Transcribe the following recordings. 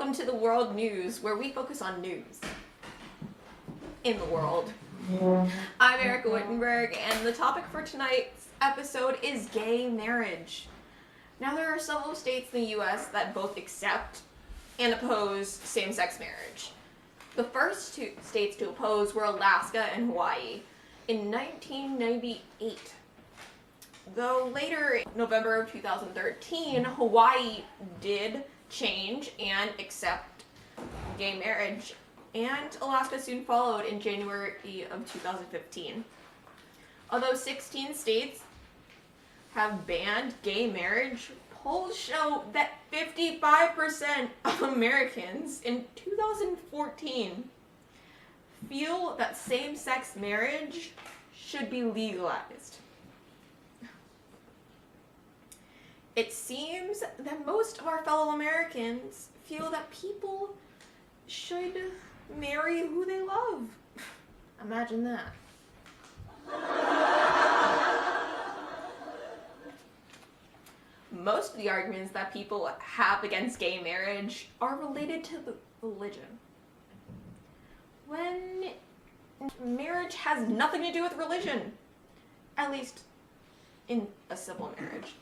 welcome to the World News, where we focus on news in the world. I'm Erica Wittenberg, and the topic for tonight's episode is gay marriage. Now, there are several states in the U.S. that both accept and oppose same-sex marriage. The first two states to oppose were Alaska and Hawaii in 1998. Though later, in November of 2013, Hawaii did change and accept gay marriage, and Alaska soon followed in January of 2015. Although 16 states have banned gay marriage, polls show that 55% of Americans in 2014 feel that same-sex marriage should be legalized. It seems that most of our fellow Americans feel that people should marry who they love. Imagine that. Most of the arguments that people have against gay marriage are related to the religion, when marriage has nothing to do with religion, at least in a civil marriage.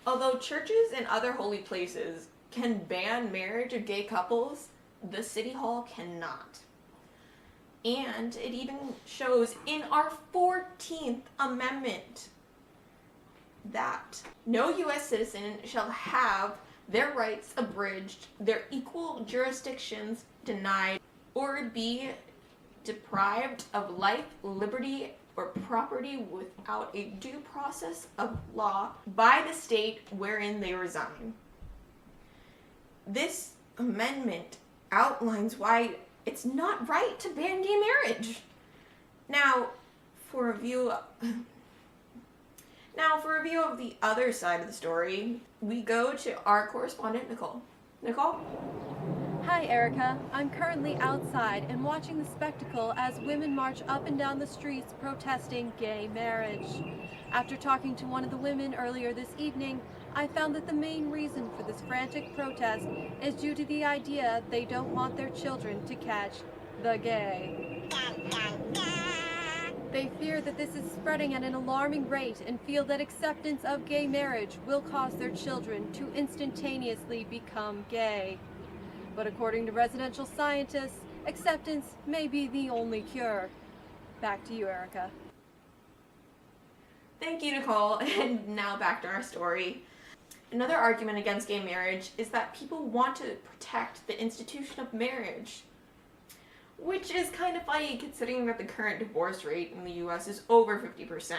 Although churches and other holy places can ban marriage of gay couples, the City Hall cannot. And it even shows in our 14th Amendment that no U.S. citizen shall have their rights abridged, their equal jurisdictions denied, or be deprived of life, liberty, or property without a due process of law by the state wherein they reside. This amendment outlines why it's not right to ban gay marriage. Now, for a view of the other side of the story, we go to our correspondent, Nicole. Nicole? Hi, Erica. I'm currently outside and watching the spectacle as women march up and down the streets protesting gay marriage. After talking to one of the women earlier this evening, I found that the main reason for this frantic protest is due to the idea they don't want their children to catch the gay. They fear that this is spreading at an alarming rate and feel that acceptance of gay marriage will cause their children to instantaneously become gay. But according to residential scientists, acceptance may be the only cure. Back to you, Erica. Thank you, Nicole. And now back to our story. Another argument against gay marriage is that people want to protect the institution of marriage, which is kind of funny considering that the current divorce rate in the U.S. is over 50%.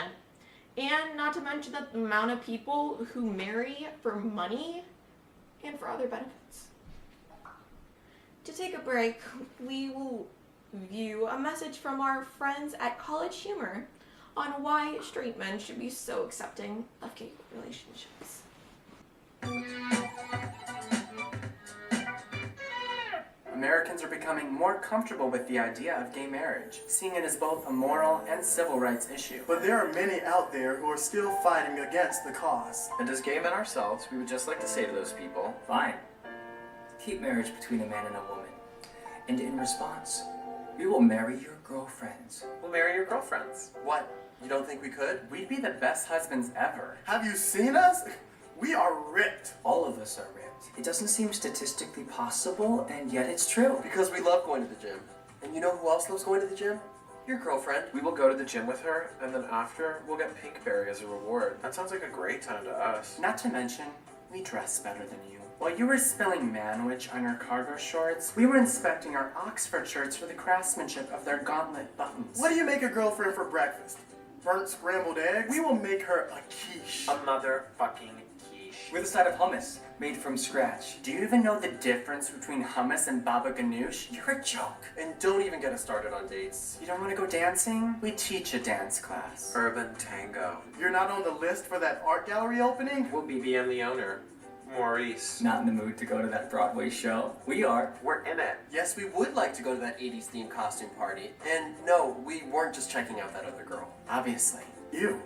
And not to mention that the amount of people who marry for money and for other benefits. To take a break, we will view a message from our friends at College Humor on why straight men should be so accepting of gay relationships. Americans are becoming more comfortable with the idea of gay marriage, seeing it as both a moral and civil rights issue. But there are many out there who are still fighting against the cause. And as gay men ourselves, we would just like to say to those people, fine. Keep marriage between a man and a woman. And in response, we will marry your girlfriends. we'll marry your girlfriends. What? You don't think we could? We'd be the best husbands ever. Have you seen us? We are ripped. All of us are ripped. It doesn't seem statistically possible, and yet it's true. Because we love going to the gym. And you know who else loves going to the gym? Your girlfriend. We will go to the gym with her, and then after, we'll get Pinkberry as a reward. That sounds like a great time to us. Not to mention, we dress better than you. While you were spilling manwich on your cargo shorts, we were inspecting our Oxford shirts for the craftsmanship of their gauntlet buttons. What do you make a girlfriend for breakfast? Burnt scrambled eggs? We will make her a quiche. A motherfucking quiche. With a side of hummus, made from scratch. Do you even know the difference between hummus and baba ganoush? You're a joke. And don't even get us started on dates. You don't want to go dancing? We teach a dance class. Urban tango. You're not on the list for that art gallery opening? We'll BBM the owner. Maurice. Not in the mood to go to that Broadway show. We are. We're in it. Yes, we would like to go to that 80s themed costume party. And no, we weren't just checking out that other girl. Obviously. Ew.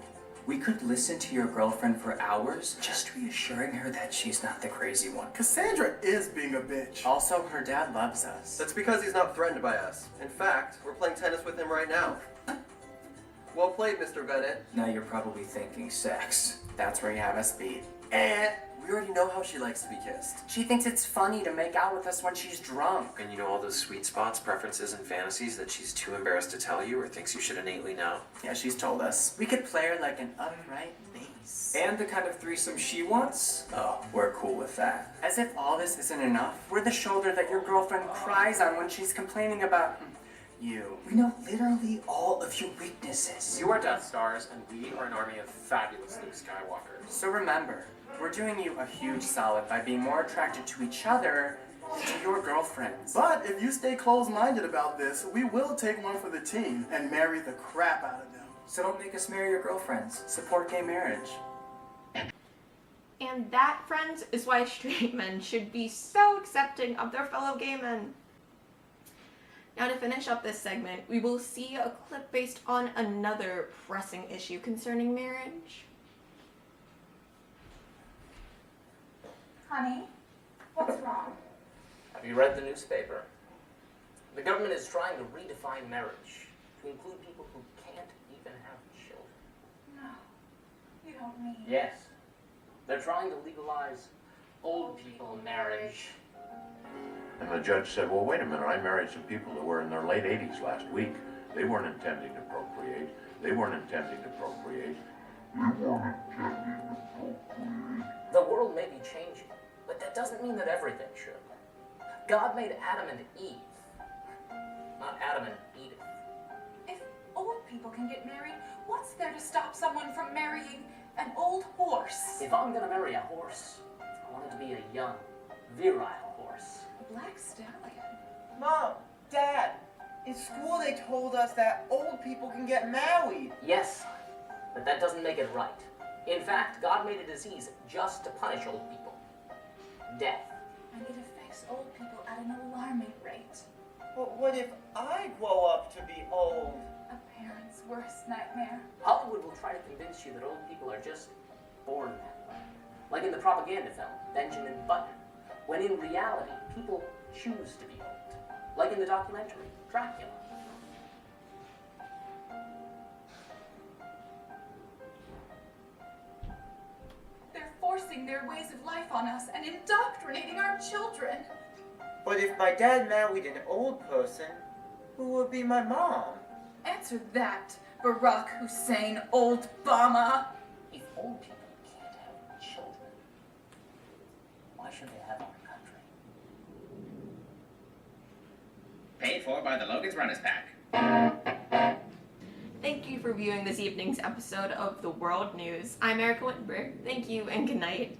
We could listen to your girlfriend for hours, just reassuring her that she's not the crazy one. Cassandra is being a bitch. Also, her dad loves us. That's because he's not threatened by us. In fact, we're playing tennis with him right now. Well played, Mr. Bennett. Now you're probably thinking sex. That's where you have us beat. We already know how she likes to be kissed. She thinks it's funny to make out with us when she's drunk. And you know all those sweet spots, preferences, and fantasies that she's too embarrassed to tell you or thinks you should innately know? Yeah, she's told us. We could play her like an upright bass. And the kind of threesome she wants? Oh, we're cool with that. As if all this isn't enough, we're the shoulder that your girlfriend cries on when she's complaining about you. We know literally all of your weaknesses. You are Death Stars, and we are an army of fabulous Luke Skywalkers. So remember, we're doing you a huge solid by being more attracted to each other than to your girlfriends. But if you stay closed-minded about this, we will take one for the team and marry the crap out of them. So don't make us marry your girlfriends. Support gay marriage. And that, friends, is why straight men should be so accepting of their fellow gay men. Now, to finish up this segment, we will see a clip based on another pressing issue concerning marriage. Honey, what's wrong? Have you read the newspaper? The government is trying to redefine marriage to include people who can't even have children. No, you don't mean. Yes. They're trying to legalize old people marriage. And the judge said, well, wait a minute, I married some people that were in their late 80s last week. They weren't intending to procreate. They weren't intending to procreate. The world may be changing, but that doesn't mean that everything should. God made Adam and Eve, not Adam and Edith. If old people can get married, what's there to stop someone from marrying an old horse? If I'm gonna marry a horse, I want it to be a young, virile horse. A black stallion. Mom, Dad, in school they told us that old people can get married. Yes, but that doesn't make it right. In fact, God made a disease just to punish old people. Death. And it affects old people at an alarming rate. But what if I grow up to be old? A parent's worst nightmare. Hollywood will try to convince you that old people are just born that way. Like in the propaganda film, Benjamin Button, when in reality, people choose to be old. Like in the documentary, Dracula. They're forcing their ways of life on us and indoctrinating our children. But if my dad married an old person, who would be my mom? Answer that, Barack Hussein Old Obama. If old people can't have children, why should they have our country? Paid for by the Logan's Runners Pack. Thank you for viewing this evening's episode of The World News. I'm Erica Wittenberg. Thank you and good night.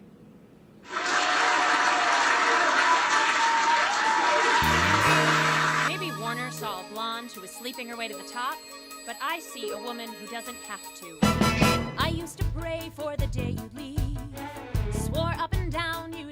Maybe Warner saw a blonde who was sleeping her way to the top, but I see a woman who doesn't have to. I used to pray for the day you'd leave, swore up and down you'd